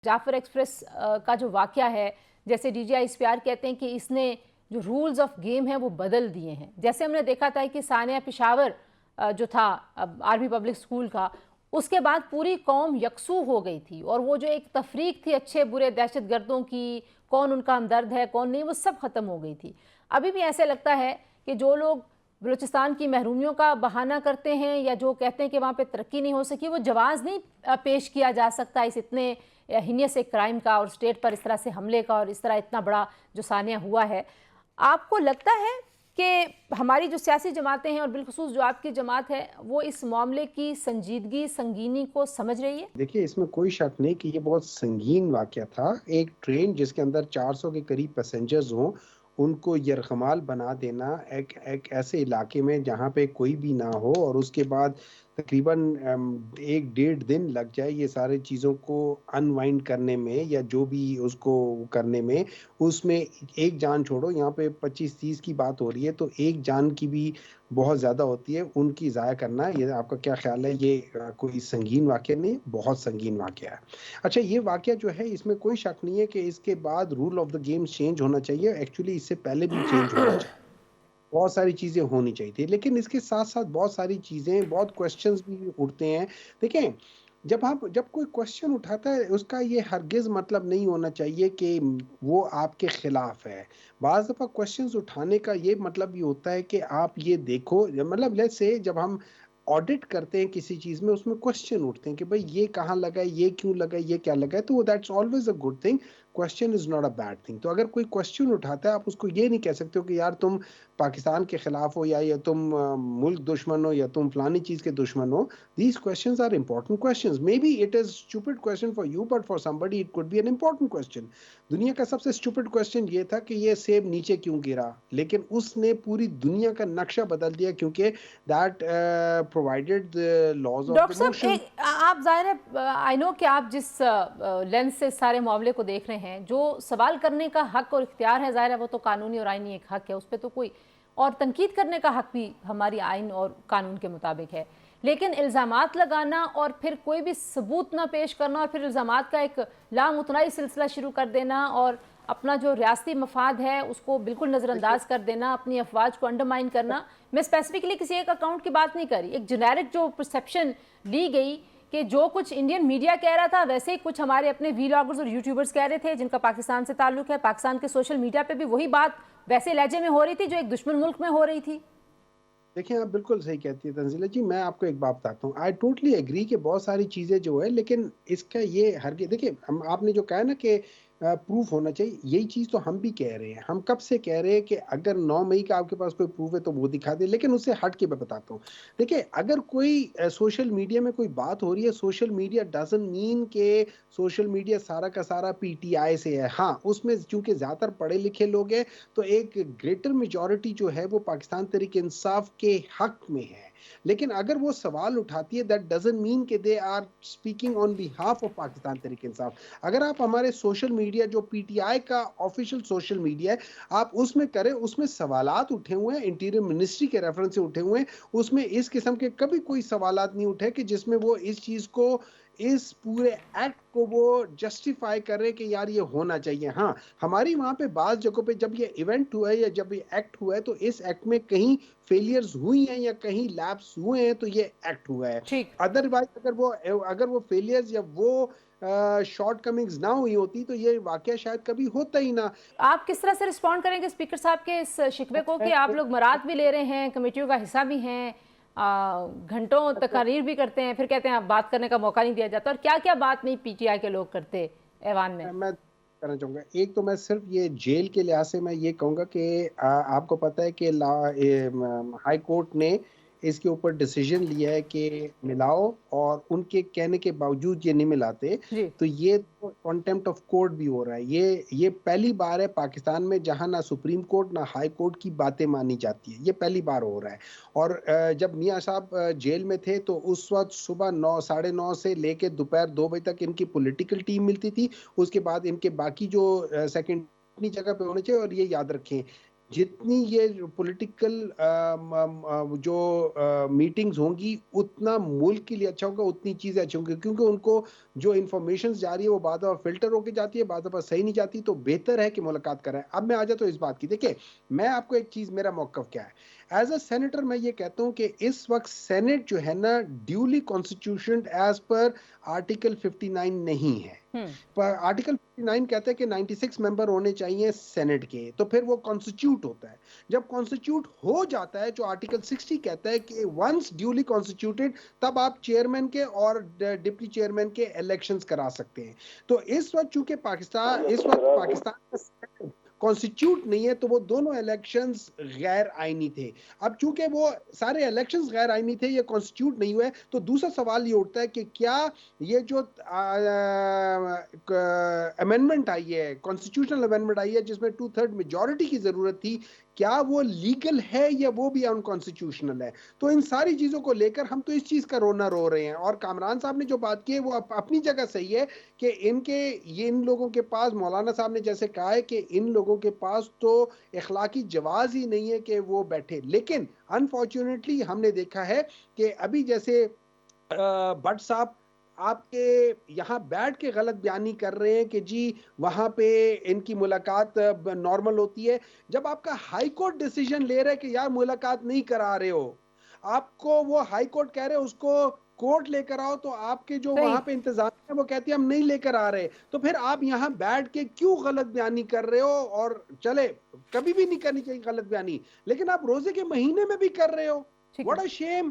Jafar express का जो वाकया है, जैसे डीजीआई इस्पियार कहते हैं कि इसने जो रूल्स ऑफ गेम है वो बदल दिए हैं। जैसे हमने देखा था कि सानिया पेशावर जो था आर्मी पब्लिक स्कूल का, उसके बाद पूरी कौम यकसू हो गई थी और वो जो एक तफरीक थी अच्छे बुरे दहशत गर्दों की, कौन उनका हमदर्द है कौन नहीं, वो सब खत्म हो गई थी। अभी भी ऐसे लगता है कि जो लोग बलूचिस्तान की महरूमियों का बहाना करते हैं या जो कहते हैं कि वहाँ पे तरक्की नहीं हो सकी, वो जवाज़ नहीं पेश किया जा सकता इस इतने हीनियस एक क्राइम का और स्टेट पर इस तरह से हमले का और इस तरह इतना बड़ा जो सानिया हुआ है। आपको लगता है कि हमारी जो सियासी जमातें हैं और बिलखुसूस जो आपकी जमात है वो इस मामले की संजीदगी संगीनी को समझ रही है? देखिए, इसमें कोई शक नहीं कि ये बहुत संगीन वाक़या था। एक ट्रेन जिसके अंदर 400 के करीब पैसेंजर्स हों, उनको यरग़माल बना देना एक एक ऐसे इलाके में जहाँ पे कोई भी ना हो और उसके बाद तकरीबन 1 डेढ़ दिन लग जाए ये सारी चीज़ों को अनवाइंड करने में या जो भी उसको करने में, उसमें एक जान छोड़ो, यहाँ पे 25-30 की बात हो रही है, तो एक जान की भी बहुत ज़्यादा होती है, उनकी ज़ाया करना, ये आपका क्या ख़्याल है? ये कोई संगीन वाक़या नहीं, बहुत संगीन वाक़या है। अच्छा, ये वाक़या जो है इसमें कोई शक नहीं है कि इसके बाद rule of the game change होना चाहिए, एक्चुअली इससे पहले भी चेंज होना चाहिए। बहुत सारी चीज़ें होनी चाहिए थी, लेकिन इसके साथ-साथ बहुत सारी चीज़ें, बहुत क्वेश्चन्स भी उठते हैं। देखें, जब कोई क्वेश्चन उठाता है, उसका ये हरगिज़ मतलब नहीं होना चाहिए कि वो आपके खिलाफ है। बाज़ दफ़ा क्वेश्चन्स उठाने का ये मतलब ये होता है कि आप ये देखो, मतलब लेट्स से जब हम ऑडिट करते हैं किसी चीज़ में, उसमें क्वेश्चन उठते हैं कि भाई ये कहाँ लगा है, ये क्यों लगा है, ये क्या लगा है, तो that's always a good thing. Question is not a bad thing. तो अगर कोई क्वेश्चन उठाता है, आप उसको ये नहीं कह सकते हो कि यार तुम पाकिस्तान के खिलाफ हो या तुम मुल्क दुश्मन हो या तुम फलानी चीज़ के दुश्मन हो। These questions are important questions. Maybe it is stupid question for you, but for somebody it could be an important question. दुनिया का सबसे stupid question ये था कि ये सेब नीचे क्यों गिरा, लेकिन उसने पूरी दुनिया का नक्शा बदल दिया क्योंकि that provided the laws of doctor the साहब, motion. एक आप ज़ाहिर है आई नो कि आप जिस लेंस से सारे मामले को देख रहे हैं, जो सवाल करने का हक और इख्तियार है, ज़ाहिर है वो तो कानूनी और आइनी एक हक है, उस पर तो कोई, और तनकीद करने का हक भी हमारी आइन और कानून के मुताबिक है। लेकिन इल्ज़ामात लगाना और फिर कोई भी सबूत ना पेश करना और फिर इल्ज़ामात का एक लामुतनाई सिलसिला शुरू कर देना और अपना जो रियासती मफाद है उसको बिल्कुल देखिए, नज़रअंदाज कर देना, अपनी अफवाज को अंडरमाइन करना। मैं स्पेसिफिकली किसी एक अकाउंट की बात नहीं कर रही, एक जेनेरिक जो परसेप्शन ली गई कि जो कुछ इंडियन मीडिया कह रहा था वैसे ही कुछ हमारे अपने वीलॉगर्स और यूट्यूबर्स कह रहे थे जिनका पाकिस्तान से ताल्लुक है, पाकिस्तान के सोशल मीडिया पे भी वही बात वैसे लहजे में हो रही थी जो एक दुश्मन मुल्क में हो रही थी। देखिए, आप बिल्कुल सही कहती हैं तंज़ीला जी, मैं आपको एक बात बताता हूँ। आई टोटली एग्री कि बहुत सारी चीज़ें जो है, लेकिन इसका ये हरगिज़ देखिए, हम आपने जो कहा है ना कि प्रूफ़ होना चाहिए, यही चीज़ तो हम भी कह रहे हैं। हम कब से कह रहे हैं कि अगर 9 मई का आपके पास कोई प्रूफ़ है तो वो दिखा दें, लेकिन उससे हट के मैं बताता हूँ। देखिए, अगर कोई सोशल मीडिया में कोई बात हो रही है, सोशल मीडिया डज़न्ट मीन कि सोशल मीडिया सारा का सारा पीटीआई से है। हाँ, उसमें चूँकि ज़्यादातर पढ़े-लिखे लोग हैं, तो एक ग्रेटर मेजॉरिटी जो है वो पाकिस्तान तहरीक-ए-इंसाफ के हक में है। लेकिन अगर वो सवाल उठाती है, दैट डज़न्ट मीन कि they are speaking on behalf of Pakistan Tehreek-e-Insaf. अगर आप हमारे सोशल मीडिया जो पीटीआई का ऑफिशियल सोशल मीडिया है, आप उसमें करें, उसमें सवालात उठे हुए हैं, इंटीरियर मिनिस्ट्री के रेफरेंस से उठे हुए हैं। उसमें इस किस्म के कभी कोई सवालात नहीं उठे कि जिसमें वो इस चीज़ को, इस पूरे एक्ट को वो जस्टिफाई कर रहे हैं कि यार ये होना चाहिए। हाँ, हमारी वहाँ पे बाज़ जगहों पे जब ये इवेंट हुआ है या जब ये एक्ट हुआ है, तो इस एक्ट में कहीं फेलियर्स हुई हैं या कहीं लैप्स हुए हैं, तो ये एक्ट हुआ है। ठीक। अदरवाइज़ अगर वो फेलियर्स या वो शॉर्टकमिंग्स ना हुई होती, तो ये वाक़या शायद कभी होता ही ना। आप किस तरह से रिस्पॉन्ड करेंगे स्पीकर साहब के इस शिकवे को कि आप लोग मराद भी ले रहे हैं, कमेटियों का हिस्सा भी हैं, घंटों तकारीर भी करते हैं, फिर कहते हैं आप बात करने का मौका नहीं दिया जाता, और क्या क्या बात नहीं पीटीआई के लोग करते ऐवान में? मैं कहना चाहूँगा, एक तो मैं सिर्फ़ ये जेल के लिहाज़ से मैं ये कहूँगा कि आपको पता है कि हाई कोर्ट ने इसके ऊपर डिसीज़न लिया है कि मिलाओ, और उनके कहने के बावजूद ये नहीं मिलाते, जी। तो ये तो कंटेम्प्ट ऑफ कोर्ट भी हो रहा है। ये पहली बार है पाकिस्तान में जहाँ ना सुप्रीम कोर्ट ना हाई कोर्ट की बातें मानी जाती है, ये पहली बार हो रहा है। और जब मियाँ साहब जेल में थे, तो उस वक़्त सुबह 9 साढ़े 9 से लेके दोपहर 2 बजे तक इनकी पॉलिटिकल टीम मिलती थी। उसके बाद इनके बाकी जो सेकंडरी जगह पे होने चाहिए, और ये याद रखें, जितनी ये पॉलिटिकल जो मीटिंग्स होंगी उतना मुल्क के लिए अच्छा होगा, उतनी चीजें अच्छी होंगी, क्योंकि उनको जो इंफॉर्मेशन जा रही है वो बाद दफा फिल्टर होके जाती है, बाद दफा सही नहीं जाती, तो बेहतर है कि मुलाकात कराएं। अब मैं आ जाता हूँ इस बात की। देखिए, मैं आपको एक चीज, मेरा मौकफ क्या है एज अ सेनेटर, मैं ये कहता हूँ कि इस वक्त सेनेट जो है ना duly constitution as per article 59 नहीं है। हम्म। पर आर्टिकल 59 कहता है कि 96 मेंबर होने चाहिए सेनेट के, तो फिर वो कॉन्स्टिट्यूट होता है। जब कॉन्स्टिट्यूट हो जाता है, जो आर्टिकल 60 कहता है कि वंस ड्यूली कॉन्स्टिट्यूटेड, तब आप चेयरमैन के और डिप्टी चेयरमैन के इलेक्शंस करा सकते हैं। तो इस वक्त चूंकि पाकिस्तान का कॉन्स्टिट्यूट नहीं है, तो वो दोनों इलेक्शंस गैर आईनी थे। अब चूंकि वो सारे इलेक्शंस गैर आईनी थे, ये कॉन्स्टिट्यूट नहीं हुए, तो दूसरा सवाल ये उठता है कि क्या ये जो अमेंडमेंट आई है, कॉन्स्टिट्यूशनल अमेंडमेंट आई है जिसमें 2/3 मेजॉरिटी की जरूरत थी, क्या वो लीगल है या वो भी अनकॉन्स्टिट्यूशनल है? तो इन सारी चीजों को लेकर हम तो इस चीज का रोना रो रहे हैं। और कामरान साहब ने जो बात की है वो अपनी जगह सही है कि इन लोगों के पास, मौलाना साहब ने जैसे कहा है कि इन लोगों के पास तो इखलाकी जवाज ही नहीं है कि वो बैठे। लेकिन अनफॉर्चुनेटली हमने देखा है कि अभी जैसे भट्ट साहब आपके यहाँ बैठ के गलत बयानी कर रहे हैं कि जी वहां पे इनकी मुलाकात नॉर्मल होती है, जब आपका हाई कोर्ट डिसीजन ले रहा है कि यार मुलाकात नहीं करा रहे हो, आपको वो हाई कोर्ट कह रहे हो उसको कोर्ट लेकर आओ, तो आपके जो सही। वहां पे इंतजाम है वो कहती है हम नहीं लेकर आ रहे। तो फिर आप यहाँ बैठ के क्यों गलत बयानी कर रहे हो? और चले, कभी भी नहीं करनी चाहिए गलत बयानी, लेकिन आप रोजे के महीने में भी कर रहे हो। ठीक व्हाट है। A shame.